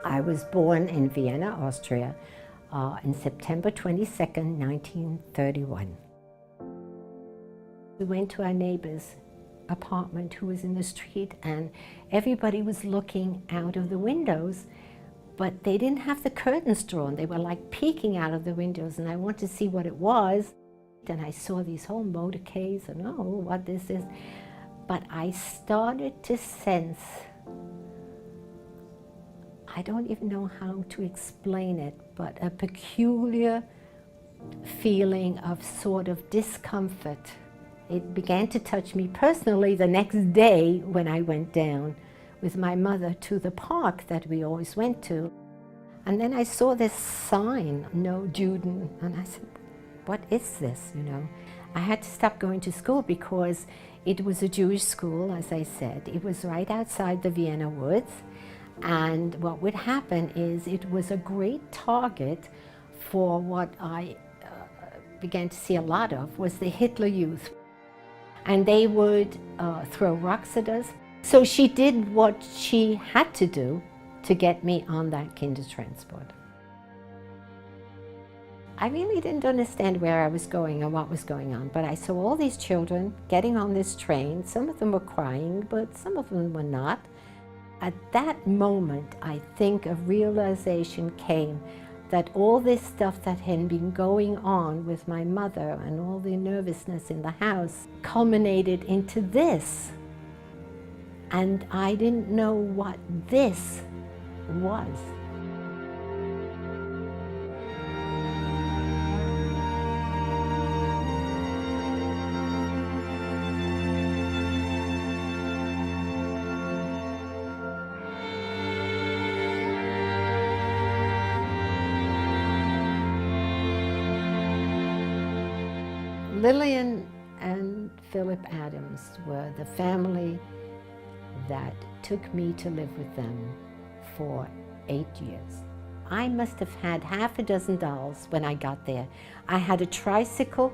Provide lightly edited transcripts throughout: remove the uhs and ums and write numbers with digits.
I was born in Vienna, Austria, on September 22nd, 1931. We went to our neighbor's apartment who was in the street, and everybody was looking out of the windows, but they didn't have the curtains drawn. They were like peeking out of the windows, and I wanted to see what it was. And I saw these whole motorcades and, oh, what this is. But I started to sense, I don't even know how to explain it, but a peculiar feeling of sort of discomfort. It began to touch me personally the next day when I went down with my mother to the park that we always went to. And then I saw this sign, no Juden, and I said, what is this, you know? I had to stop going to school because it was a Jewish school, as I said. It was right outside the Vienna woods. And what would happen is it was a great target for what I began to see a lot of, was the Hitler Youth. And they would throw rocks at us. So she did what she had to do to get me on that Kindertransport. I really didn't understand where I was going and what was going on, but I saw all these children getting on this train. Some of them were crying, but some of them were not. At that moment, I think a realization came that all this stuff that had been going on with my mother and all the nervousness in the house culminated into this. And I didn't know what this was. Lilian and Philip Adams were the family that took me to live with them for 8 years. I must have had half a dozen dolls when I got there. I had a tricycle,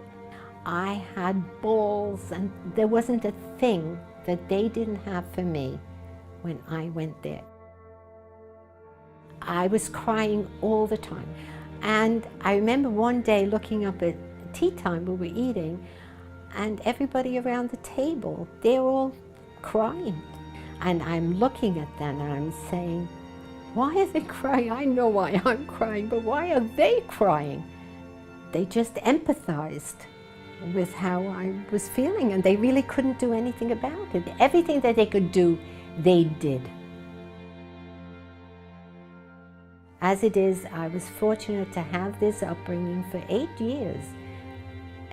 I had balls, and there wasn't a thing that they didn't have for me when I went there. I was crying all the time. And I remember one day looking up at tea time, we were eating, and everybody around the table, they're all crying. And I'm looking at them and I'm saying, why are they crying? I know why I'm crying, but why are they crying? They just empathized with how I was feeling, and they really couldn't do anything about it. Everything that they could do, they did. As it is, I was fortunate to have this upbringing for 8 years.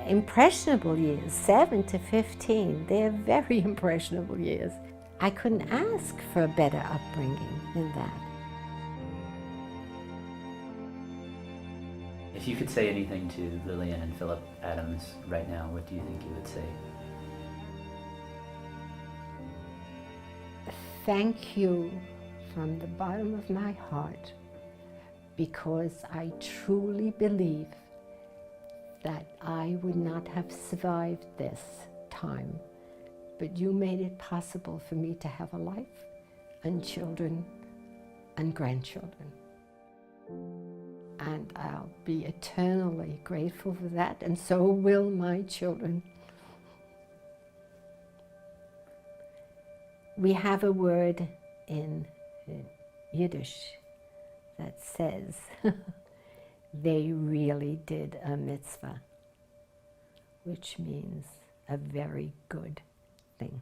Impressionable years, 7 to 15, they're very impressionable years. I couldn't ask for a better upbringing than that. If you could say anything to Lilian and Philip Adams right now, what do you think you would say? Thank you from the bottom of my heart, because I truly believe that I would not have survived this time, but you made it possible for me to have a life and children and grandchildren. And I'll be eternally grateful for that, and so will my children. We have a word in Yiddish that says, they really did a mitzvah, which means a very good thing.